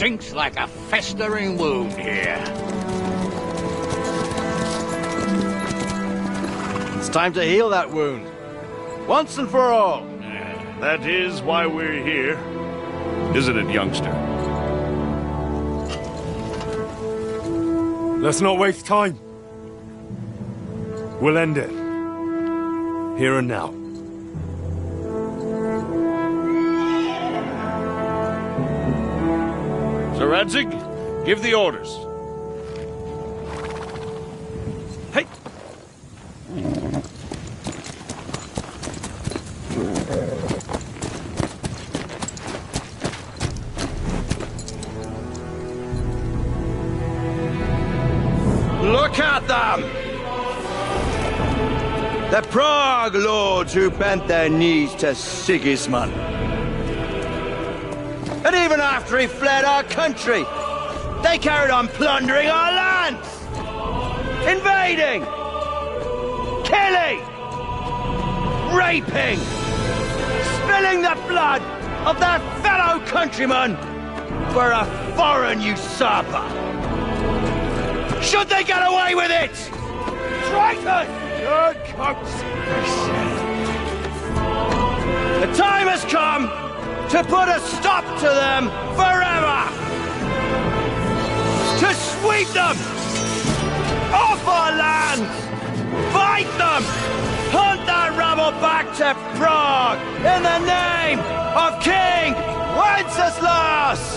stinks like a festering wound here. It's time to heal that wound. Once and for all. That is why we're here. Isn't it, youngster? Let's not waste time. We'll end it. Here and now. Sir Radzig, give the orders. Hey! Look at them! The Prague lords who bent their knees to Sigismund. And even after he fled our country, they carried on plundering our lands! Invading! Killing! Raping! Spilling the blood of their fellow countrymen for a foreign usurper! Should they get away with it? Traitors! Good The time has come to put a stop to them forever! To sweep them off our lands! Fight them! Hunt that rabble back to Prague in the name of King Wenceslas!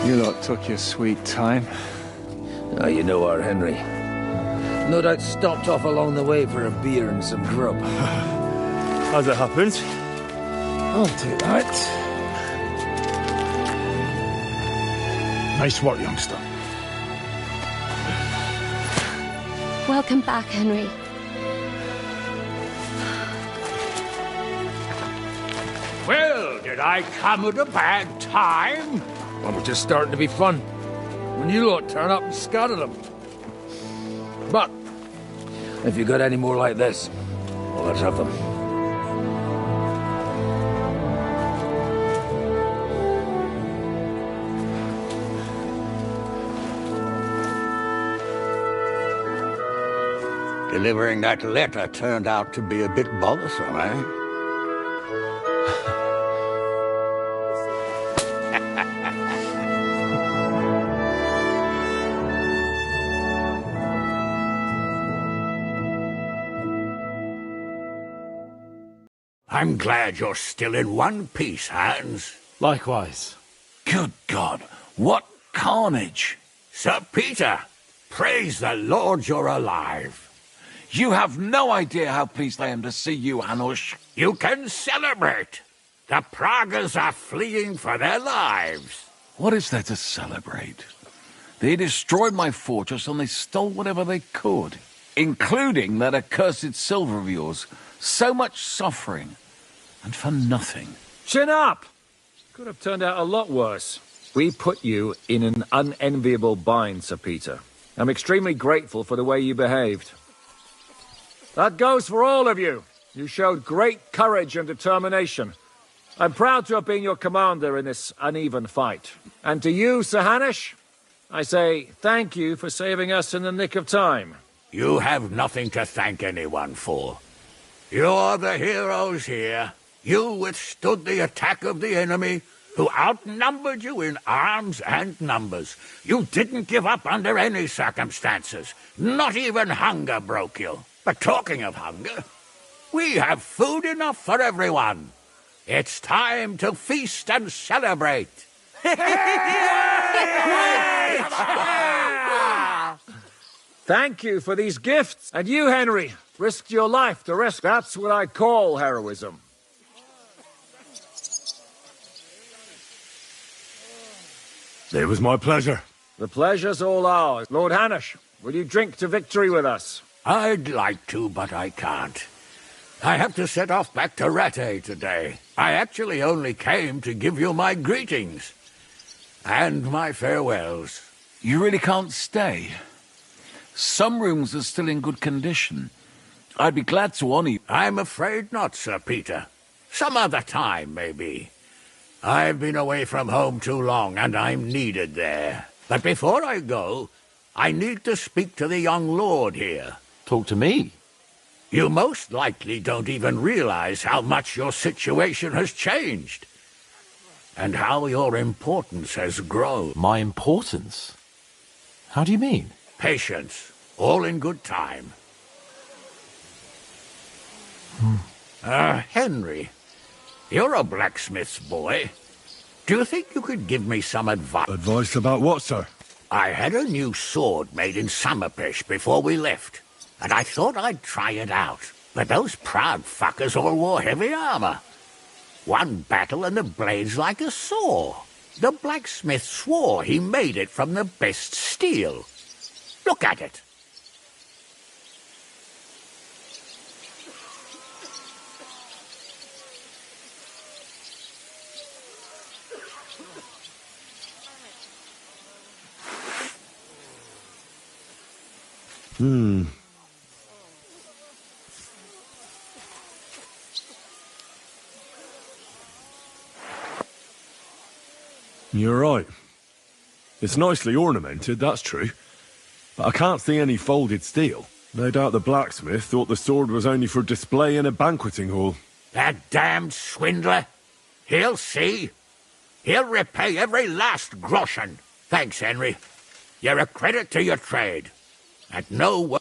You lot took your sweet time. Ah, you know our Henry. No doubt stopped off along the way for a beer and some grub. As it happens. I'll take that. Nice work, youngster. Welcome back, Henry. Well, did I come at a bad time? Well, we're just starting to be fun. When you lot turn up and scatter them. But, if you got any more like this, well, let's have them. Delivering that letter turned out to be a bit bothersome, eh? I'm glad you're still in one piece, Hans. Likewise. Good God, what carnage! Sir Peter, praise the Lord you're alive. You have no idea how pleased I am to see you, Hanush. You can celebrate. The Pragas are fleeing for their lives. What is there to celebrate? They destroyed my fortress and they stole whatever they could, including that accursed silver of yours. So much suffering, and for nothing. Chin up! Could have turned out a lot worse. We put you in an unenviable bind, Sir Peter. I'm extremely grateful for the way you behaved. That goes for all of you. You showed great courage and determination. I'm proud to have been your commander in this uneven fight. And to you, Sir Hanush, I say thank you for saving us in the nick of time. You have nothing to thank anyone for. You're the heroes here. You withstood the attack of the enemy, who outnumbered you in arms and numbers. You didn't give up under any circumstances. Not even hunger broke you. But talking of hunger, we have food enough for everyone. It's time to feast and celebrate. Thank you for these gifts. And you, Henry, risked your life to rescue. That's what I call heroism. It was my pleasure. The pleasure's all ours. Lord Hanush, will you drink to victory with us? I'd like to, but I can't. I have to set off back to Rattay today. I actually only came to give you my greetings. And my farewells. You really can't stay. Some rooms are still in good condition. I'd be glad to honor you. I'm afraid not, Sir Peter. Some other time, maybe. I've been away from home too long, and I'm needed there. But before I go, I need to speak to the young lord here. Talk to me. You most likely don't even realize how much your situation has changed. And how your importance has grown. My importance? How do you mean? Patience. All in good time. Henry, you're a blacksmith's boy. Do you think you could give me some advice? Advice about what, sir? I had a new sword made in Summerpish before we left, and I thought I'd try it out. But those proud fuckers all wore heavy armor. One battle and the blade's like a saw. The blacksmith swore he made it from the best steel. Look at it. You're right. It's nicely ornamented, that's true. But I can't see any folded steel. No doubt the blacksmith thought the sword was only for display in a banqueting hall. That damned swindler. He'll see. He'll repay every last groschen. Thanks, Henry. You're a credit to your trade. And no...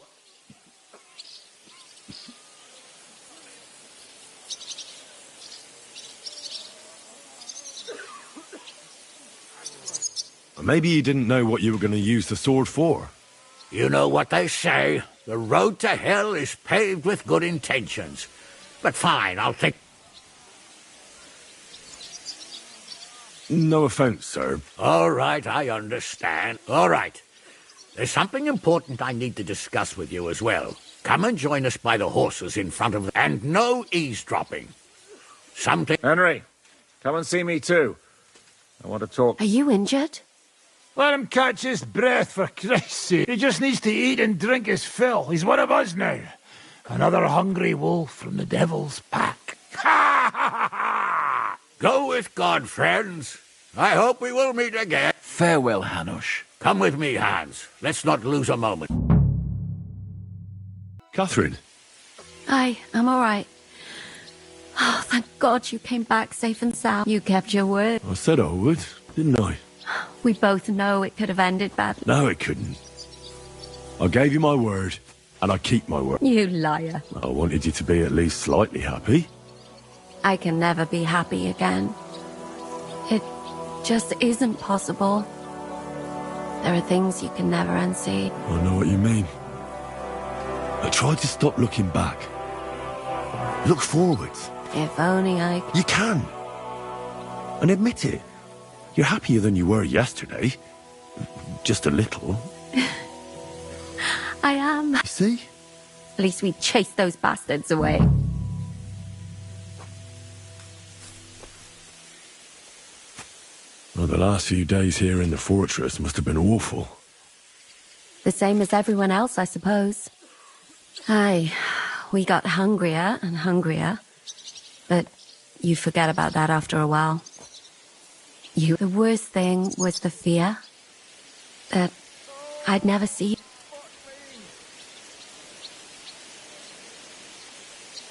Maybe you didn't know what you were going to use the sword for. You know what they say. The road to hell is paved with good intentions. But fine, I'll think... No offense, sir. All right, I understand. All right. There's something important I need to discuss with you as well. Come and join us by the horses in front of... And no eavesdropping. Something... Henry, come and see me too. I want to talk. Are you injured? Let him catch his breath, for Christ's sake. He just needs to eat and drink his fill. He's one of us now. Another hungry wolf from the devil's pack. Ha ha ha! Go with God, friends. I hope we will meet again. Farewell, Hanush. Come with me, Hans. Let's not lose a moment. Catherine. I'm all right. Oh, thank God you came back safe and sound. You kept your word. I said I would, didn't I? We both know it could have ended badly. No, it couldn't. I gave you my word, and I keep my word. You liar. I wanted you to be at least slightly happy. I can never be happy again. It just isn't possible. There are things you can never unsee. I know what you mean. I try to stop looking back. Look forwards. If only I... You can. And admit it. You're happier than you were yesterday. Just a little. I am. You see? At least we chased those bastards away. Well, the last few days here in the fortress must have been awful. The same as everyone else, I suppose. Aye, we got hungrier and hungrier. But you forget about that after a while. The worst thing was the fear that I'd never see.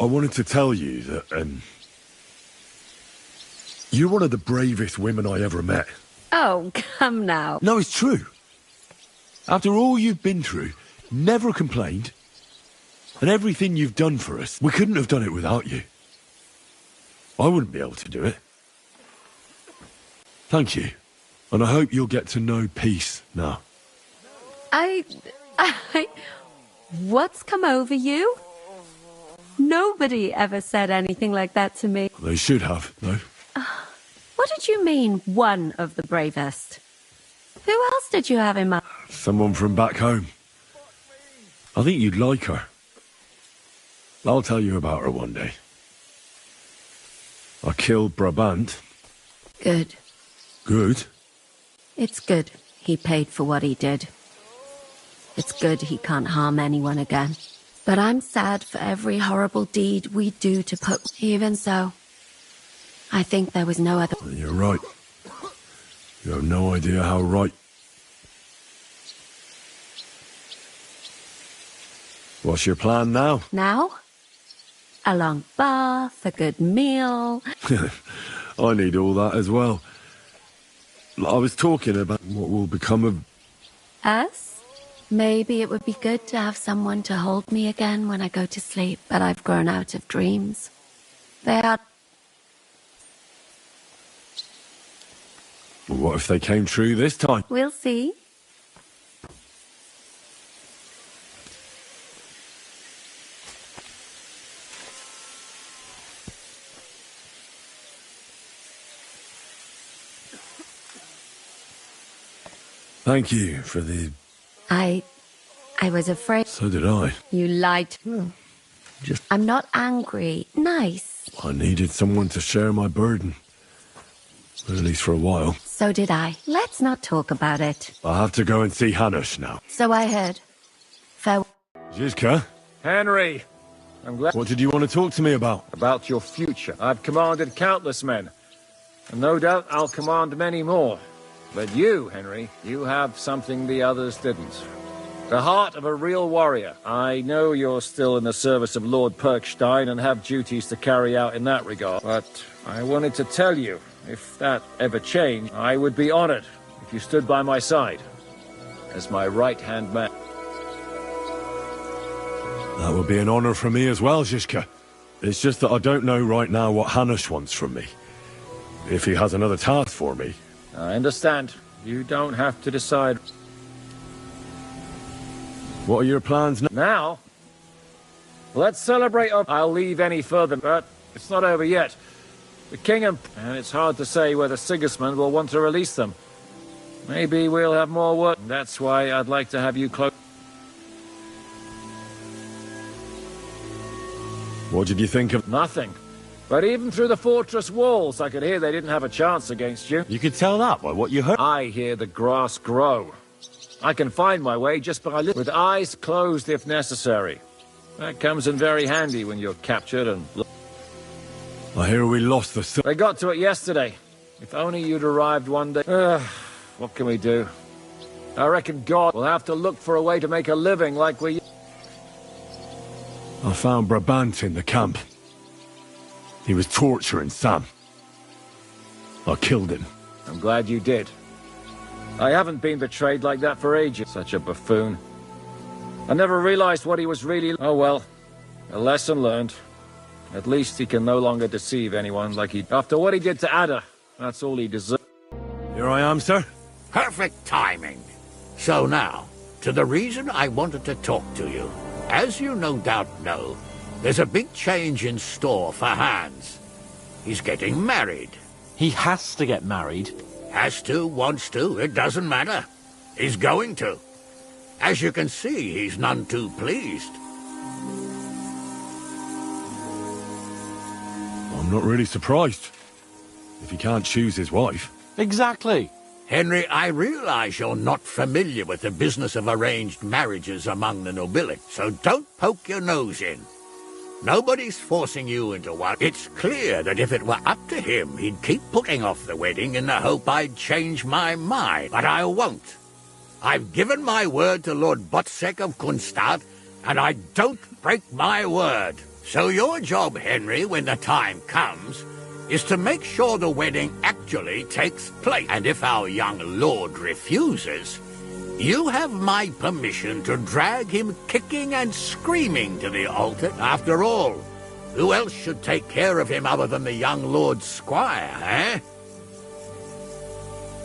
I wanted to tell you that, you're one of the bravest women I ever met. Oh, come now. No, it's true. After all you've been through, never complained. And everything you've done for us, we couldn't have done it without you. I wouldn't be able to do it. Thank you. And I hope you'll get to know peace now. What's come over you? Nobody ever said anything like that to me. They should have, though. What did you mean, one of the bravest? Who else did you have in mind? Someone from back home. I think you'd like her. I'll tell you about her one day. I killed Brabant. Good. Good? It's good he paid for what he did. It's good he can't harm anyone again. But I'm sad for every horrible deed we do to put... Even so, I think there was no other... You're right. You have no idea how right. What's your plan now? Now? A long bath, a good meal... I need all that as well. I was talking about what will become of... Us? Maybe it would be good to have someone to hold me again when I go to sleep, but I've grown out of dreams. They are... What if they came true this time? We'll see. Thank you for the... I was afraid... So did I. You lied. I'm not angry. Nice. I needed someone to share my burden. At least for a while. So did I. Let's not talk about it. I have to go and see Hanush now. So I heard. Farewell. Zizka? Henry! I'm glad... What did you want to talk to me about? About your future. I've commanded countless men. And no doubt I'll command many more. But you, Henry, you have something the others didn't. The heart of a real warrior. I know you're still in the service of Lord Perkstein and have duties to carry out in that regard. But I wanted to tell you, if that ever changed, I would be honored if you stood by my side as my right-hand man. That would be an honor for me as well, Zizka. It's just that I don't know right now what Hanush wants from me. If he has another task for me. I understand. You don't have to decide. What are your plans now? Now? Let's celebrate. I'll leave any further, but it's not over yet. The king and it's hard to say whether Sigismund will want to release them. Maybe we'll have more work. That's why I'd like to have you close. What did you think of... Nothing. But even through the fortress walls, I could hear they didn't have a chance against you. You could tell that by what you heard. I hear the grass grow. I can find my way just by with eyes closed if necessary. That comes in very handy when you're captured and... I hear we lost the... They got to it yesterday. If only you'd arrived one day... what can we do? I reckon God will have to look for a way to make a living like we... I found Brabant in the camp. He was torturing Sam. I killed him. I'm glad you did. I haven't been betrayed like that for ages. Such a buffoon. I never realized what he was really... Oh well. A lesson learned. At least he can no longer deceive anyone like he... After what he did to Ada, that's all he deserves. Here I am, sir. Perfect timing. So now, to the reason I wanted to talk to you. As you no doubt know, there's a big change in store for Hans. He's getting married. He has to get married. Has to, wants to, it doesn't matter. He's going to. As you can see, he's none too pleased. I'm not really surprised. If he can't choose his wife. Exactly. Henry, I realize you're not familiar with the business of arranged marriages among the nobility, so don't poke your nose in. Nobody's forcing you into one. It's clear that if it were up to him, he'd keep putting off the wedding in the hope I'd change my mind. But I won't. I've given my word to Lord Botsek of Kunstad, and I don't break my word. So your job, Henry, when the time comes, is to make sure the wedding actually takes place. And if our young lord refuses, you have my permission to drag him kicking and screaming to the altar. After all, who else should take care of him other than the young lord's squire, eh?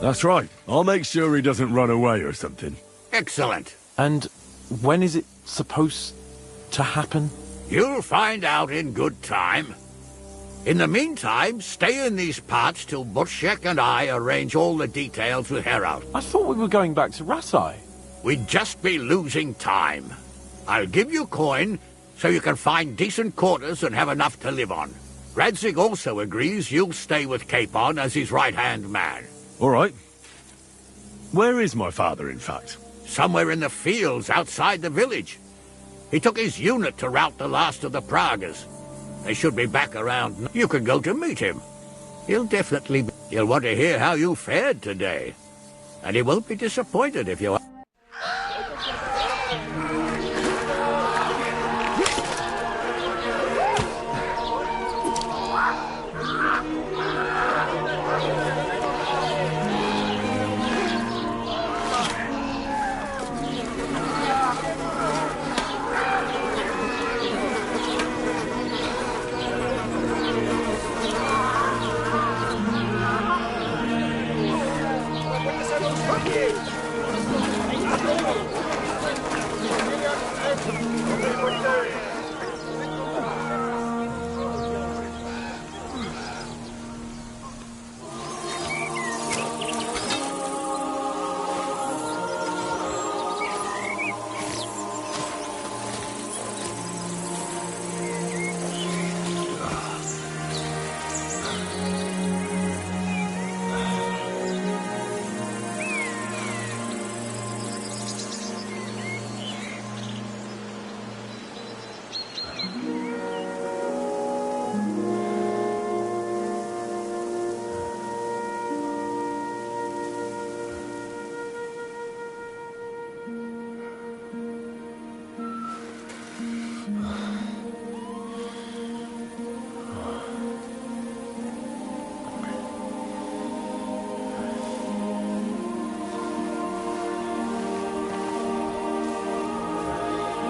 That's right. I'll make sure he doesn't run away or something. Excellent. And when is it supposed to happen? You'll find out in good time. In the meantime, stay in these parts till Botsek and I arrange all the details with Herald. I thought we were going back to Rasai. We'd just be losing time. I'll give you coin so you can find decent quarters and have enough to live on. Radzig also agrees you'll stay with Capon as his right-hand man. All right. Where is my father, in fact? Somewhere in the fields outside the village. He took his unit to rout the last of the Pragas. They should be back around. You could go to meet him. He'll want to hear how you fared today. And he won't be disappointed if you...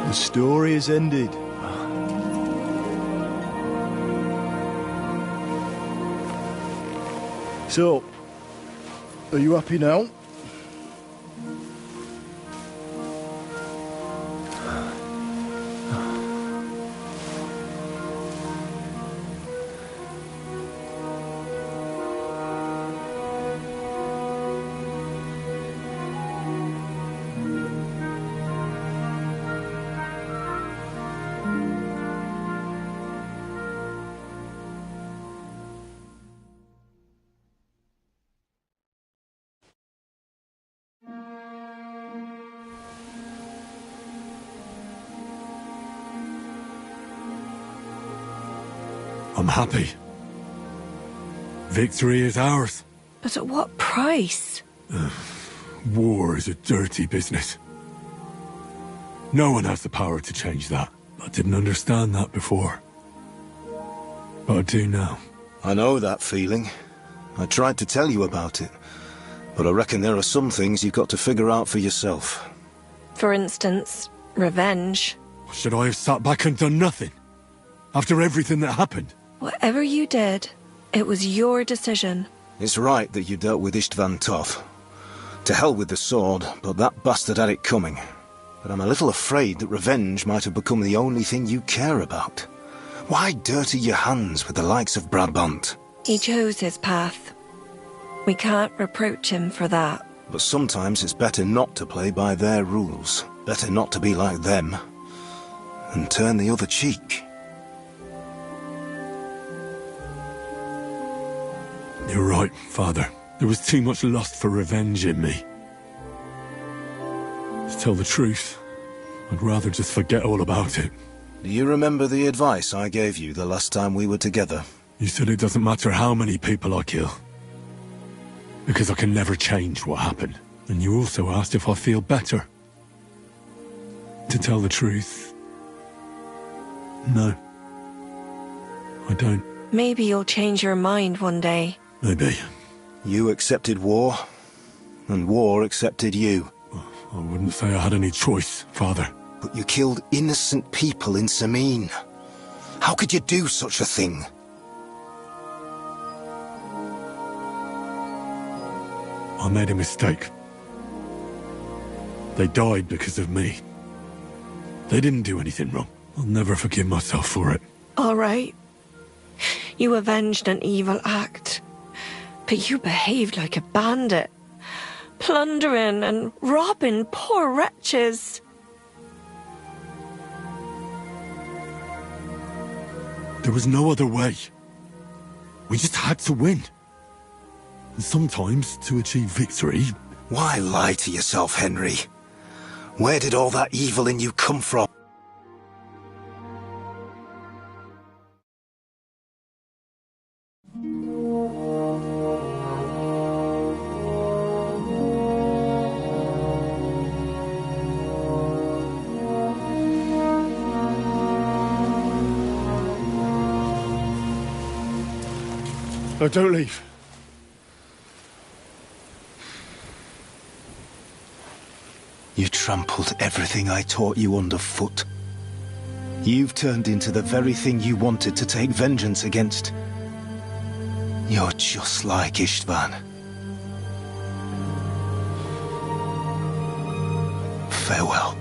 The story is ended. So, are you happy now? I'm happy. Victory is ours. But at what price? War is a dirty business. No one has the power to change that. I didn't understand that before. But I do now. I know that feeling. I tried to tell you about it. But I reckon there are some things you've got to figure out for yourself. For instance, revenge. Should I have sat back and done nothing? After everything that happened? Whatever you did, it was your decision. It's right that you dealt with Istvan tough. To hell with the sword, but that bastard had it coming. But I'm a little afraid that revenge might have become the only thing you care about. Why dirty your hands with the likes of Brabant? He chose his path. We can't reproach him for that. But sometimes it's better not to play by their rules. Better not to be like them. And turn the other cheek. You're right, Father. There was too much lust for revenge in me. To tell the truth, I'd rather just forget all about it. Do you remember the advice I gave you the last time we were together? You said it doesn't matter how many people I kill. Because I can never change what happened. And you also asked if I feel better. To tell the truth, no. I don't. Maybe you'll change your mind one day. Maybe. You accepted war, and war accepted you. I wouldn't say I had any choice, Father. But you killed innocent people in Sameen. How could you do such a thing? I made a mistake. They died because of me. They didn't do anything wrong. I'll never forgive myself for it. All right. You avenged an evil act. But you behaved like a bandit. Plundering and robbing poor wretches. There was no other way. We just had to win. And sometimes, to achieve victory... Why lie to yourself, Henry? Where did all that evil in you come from? No, don't leave. You trampled everything I taught you underfoot. You've turned into the very thing you wanted to take vengeance against. You're just like Istvan. Farewell.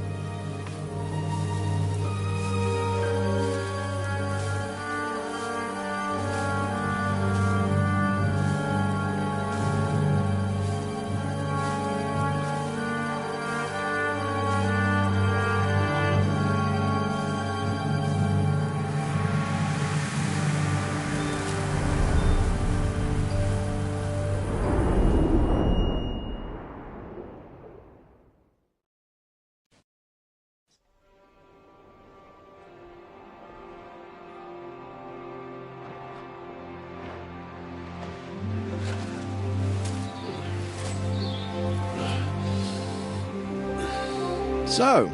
So,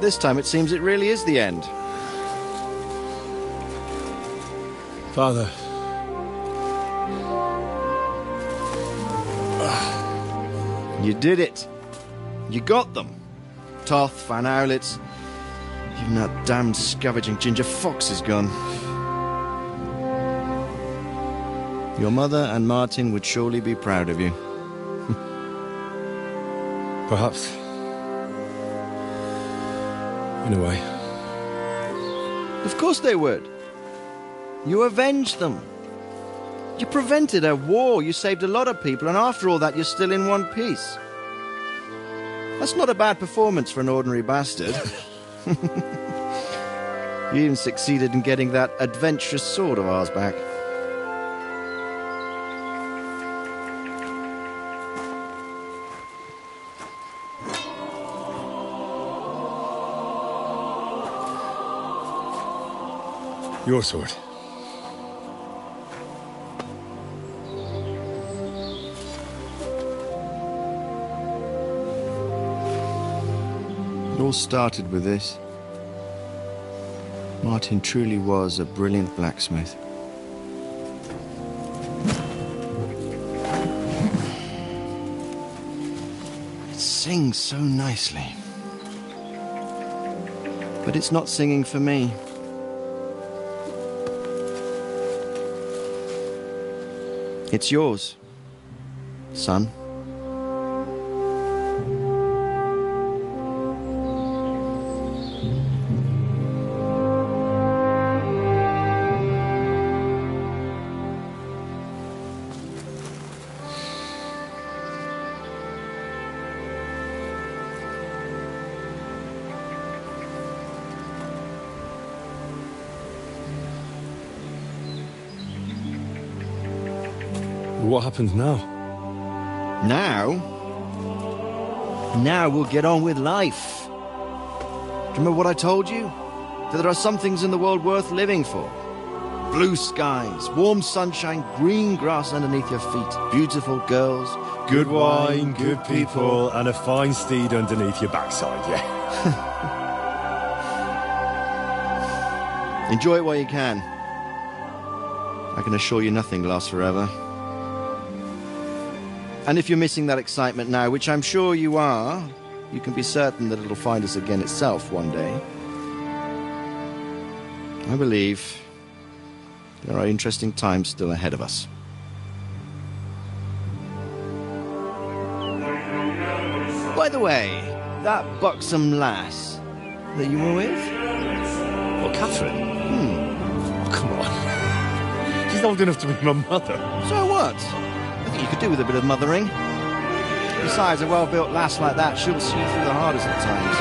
this time it seems it really is the end. Father. You did it. You got them. Toth, Van Owlitz. Even that damned scavenging ginger fox is gone. Your mother and Martin would surely be proud of you. Perhaps. In a way. Of course they would. You avenged them. You prevented a war, you saved a lot of people, and after all that you're still in one piece. That's not a bad performance for an ordinary bastard. You even succeeded in getting that adventurous sword of ours back. Your sword. It all started with this. Martin truly was a brilliant blacksmith. It sings so nicely. But it's not singing for me. It's yours, son. What happens now? Now we'll get on with life. Do you remember what I told you? That there are some things in the world worth living for. Blue skies, warm sunshine, green grass underneath your feet, beautiful girls, Good wine, good people, and a fine steed underneath your backside, yeah. Enjoy it while you can. I can assure you nothing lasts forever. And if you're missing that excitement now, which I'm sure you are, you can be certain that it'll find us again itself one day. I believe there are interesting times still ahead of us. By the way, that buxom lass that you were with? Well, Catherine? Oh, come on. She's old enough to be my mother. So what? I think you could do with a bit of mothering. Besides, a well-built lass like that, she'll see you through the hardest of times.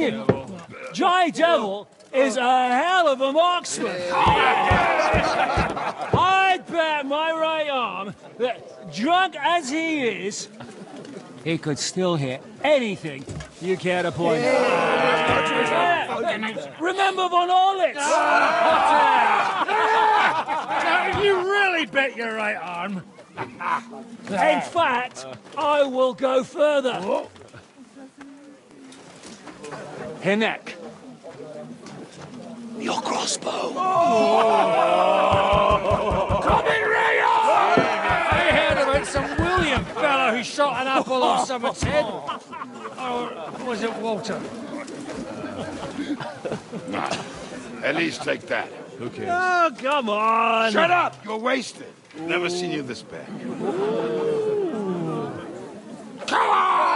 hanging. Dry Devil is a hell of a marksman. I'd bet my right arm that, drunk as he is, he could still hit anything you care to point out. Remember Von Orlitz? You really bet your right arm. In fact, I will go further. Her neck. Your crossbow. Coming right on! I heard about some William fella who shot an apple off someone's head. Or was it Walter? At least take that. Who cares? Oh, come on! Shut up! You're wasted. Never seen you this bad. Come on!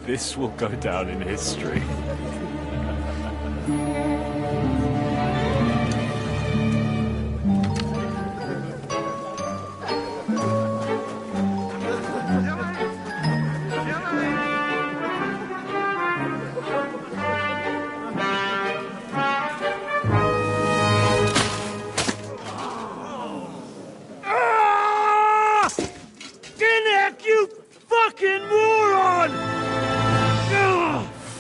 This will go down in history. You fucking moron!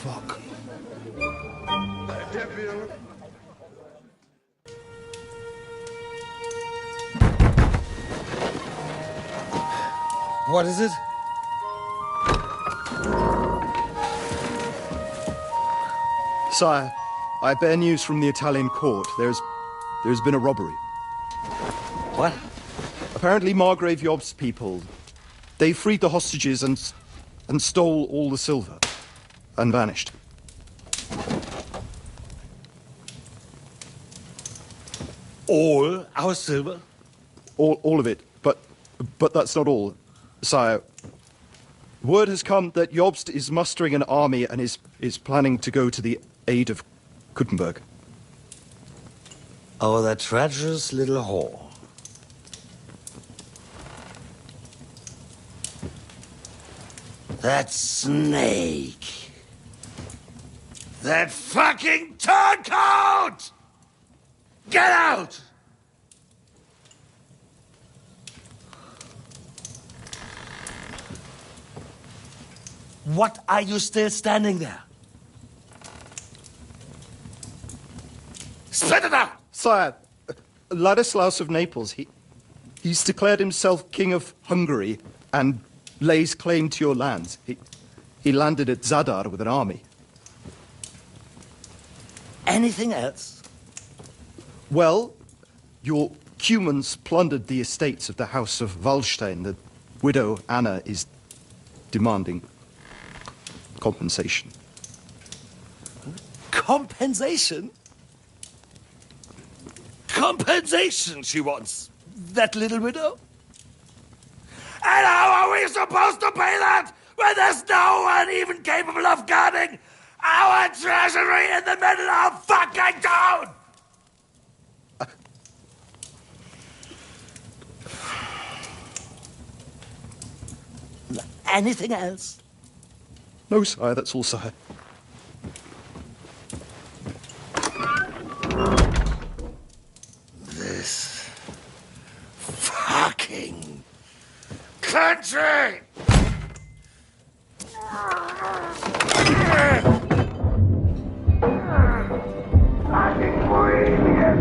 Fuck. What is it? Sire, I bear news from the Italian court. There's been a robbery. What? Apparently Margrave Yob's people, they freed the hostages and stole all the silver and vanished. All our silver? All of it, but that's not all, sire. Word has come that Jobst is mustering an army and is planning to go to the aid of Kuttenberg. Oh, that treacherous little whore. That snake. That fucking turncoat! Get out! What are you still standing there? Spit it out! Sire, Ladislaus of Naples, he's declared himself King of Hungary and lays claim to your lands. He landed at Zadar with an army. Anything else? Well, your Cumans plundered the estates of the House of Wallstein. The widow Anna is demanding compensation. Compensation? Compensation she wants, that little widow? And how are we supposed to pay that when there's no one even capable of guarding our treasury in the middle of fucking town? Anything else? No, sire, that's all, sire. This fucking country! Fucking Bohemian!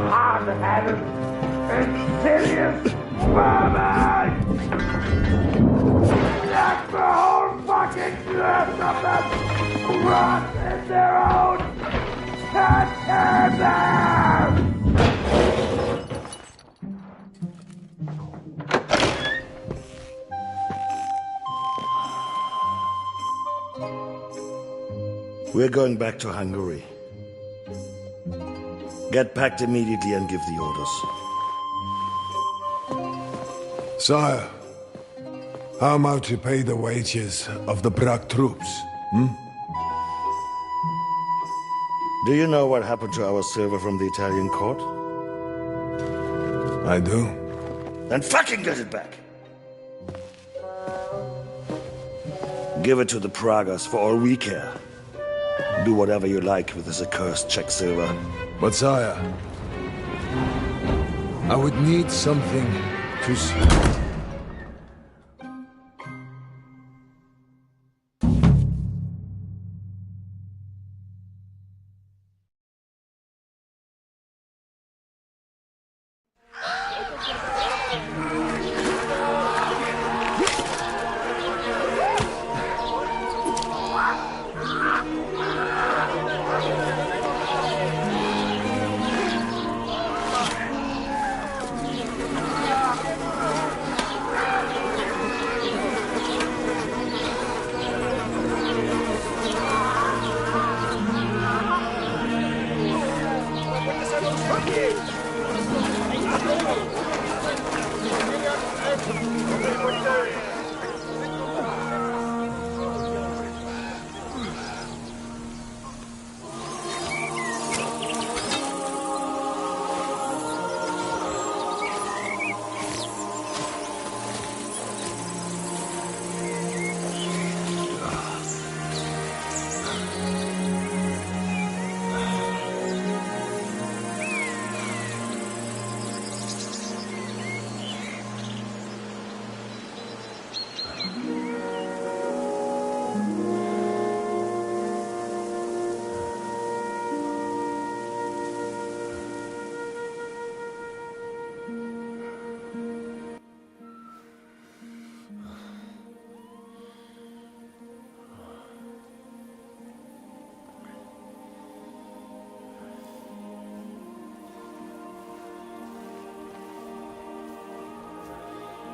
Hard-headed, insidious vermin! Let the whole fucking rest of them rot in their own goddamn. We're going back to Hungary. Get packed immediately and give the orders. Sire, how am I to pay the wages of the Prague troops? Do you know what happened to our silver from the Italian court? I do. Then fucking get it back! Give it to the Pragas for all we care. Do whatever you like with this accursed Czech silver. But sire, I would need something to see.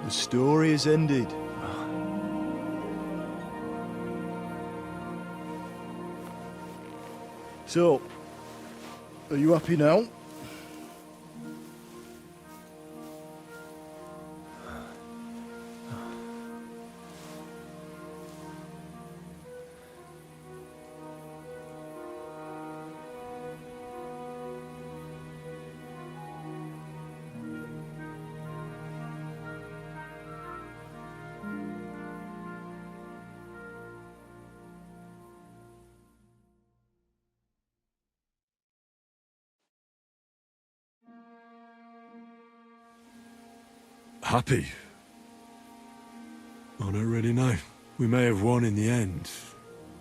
The story is ended. So, are you happy now? Happy? I don't really know. We may have won in the end,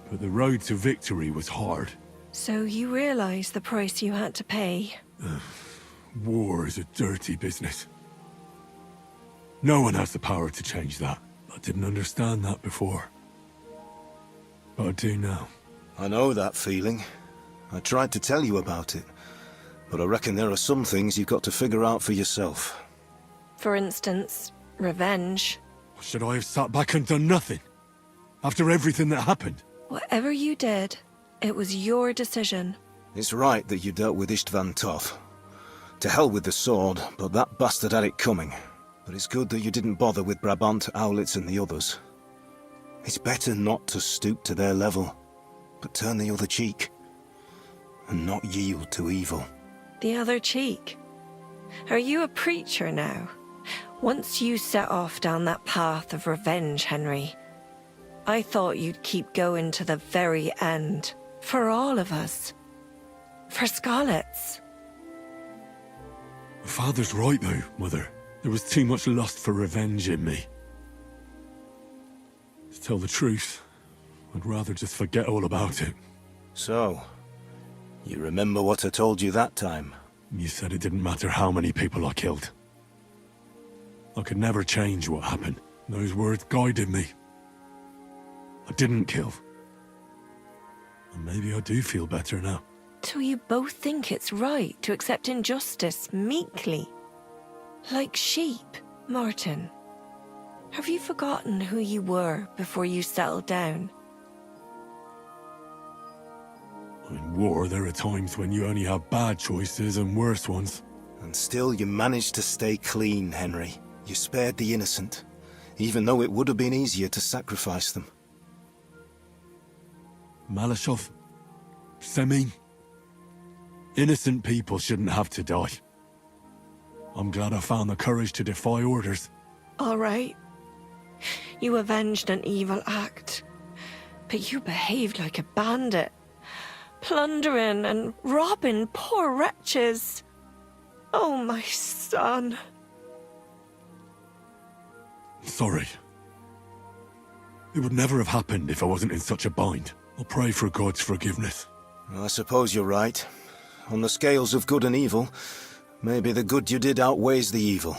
but the road to victory was hard. So you realize the price you had to pay? War is a dirty business. No one has the power to change that. I didn't understand that before. But I do now. I know that feeling. I tried to tell you about it, but I reckon there are some things you've got to figure out for yourself. For instance, revenge. Should I have sat back and done nothing? After everything that happened? Whatever you did, it was your decision. It's right that you dealt with Istvan Toth. To hell with the sword, but that bastard had it coming. But it's good that you didn't bother with Brabant, Owlitz and the others. It's better not to stoop to their level, but turn the other cheek. And not yield to evil. The other cheek? Are you a preacher now? Once you set off down that path of revenge, Henry, I thought you'd keep going to the very end. For all of us. For Scarlet's. Father's right though, Mother. There was too much lust for revenge in me. To tell the truth, I'd rather just forget all about it. So, you remember what I told you that time? You said it didn't matter how many people I killed. I could never change what happened. Those words guided me. I didn't kill. And maybe I do feel better now. So you both think it's right to accept injustice meekly? Like sheep, Martin. Have you forgotten who you were before you settled down? In war, there are times when you only have bad choices and worse ones. And still you managed to stay clean, Henry. You spared the innocent, even though it would have been easier to sacrifice them. Malashov, Semin, Innocent people shouldn't have to die. I'm glad I found the courage to defy orders. All right. You avenged an evil act, but you behaved like a bandit, plundering and robbing poor wretches. Oh, my son. Sorry. It would never have happened if I wasn't in such a bind. I'll pray for God's forgiveness. I suppose you're right. On the scales of good and evil, maybe the good you did outweighs the evil.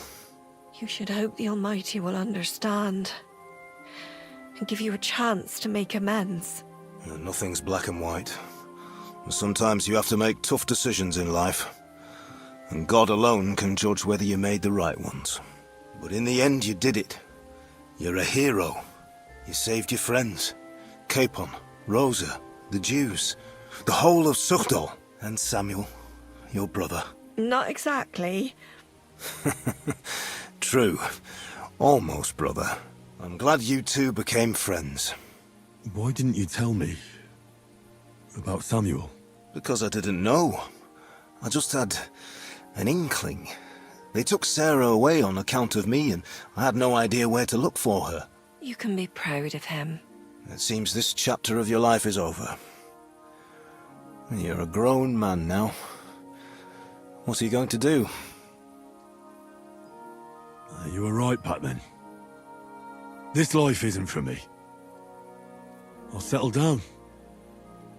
You should hope the Almighty will understand and give you a chance to make amends. Nothing's black and white. Sometimes you have to make tough decisions in life, and God alone can judge whether you made the right ones. But in the end, you did it. You're a hero. You saved your friends. Capon, Rosa, the Jews, the whole of Sugdol, and Samuel, your brother. Not exactly. True. Almost, brother. I'm glad you two became friends. Why didn't you tell me about Samuel? Because I didn't know. I just had an inkling. They took Sarah away on account of me, and I had no idea where to look for her. You can be proud of him. It seems this chapter of your life is over. You're a grown man now. What's he going to do? You were right back then. This life isn't for me. I'll settle down.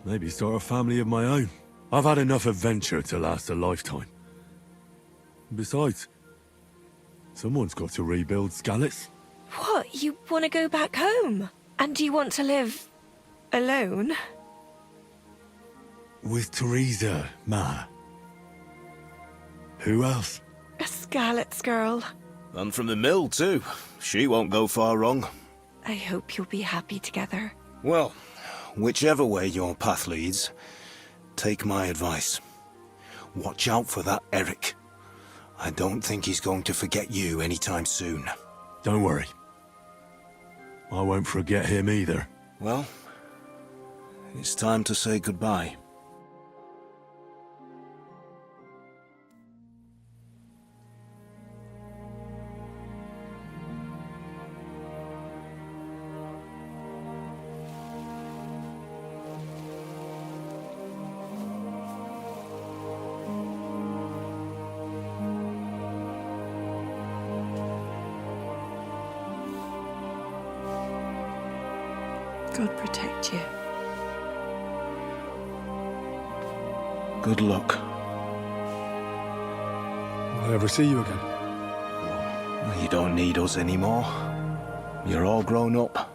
Maybe start a family of my own. I've had enough adventure to last a lifetime. Besides, someone's got to rebuild Skalitz. What? You want to go back home? And do you want to live alone? With Teresa, Ma. Who else? A Skalitz girl. And from the mill, too. She won't go far wrong. I hope you'll be happy together. Well, whichever way your path leads, take my advice. Watch out for that Eric. I don't think he's going to forget you anytime soon. Don't worry. I won't forget him either. Well, it's time to say goodbye. God protect you. Good luck. Will I ever see you again? You don't need us anymore. You're all grown up.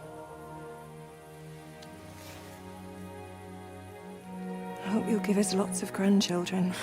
I hope you'll give us lots of grandchildren.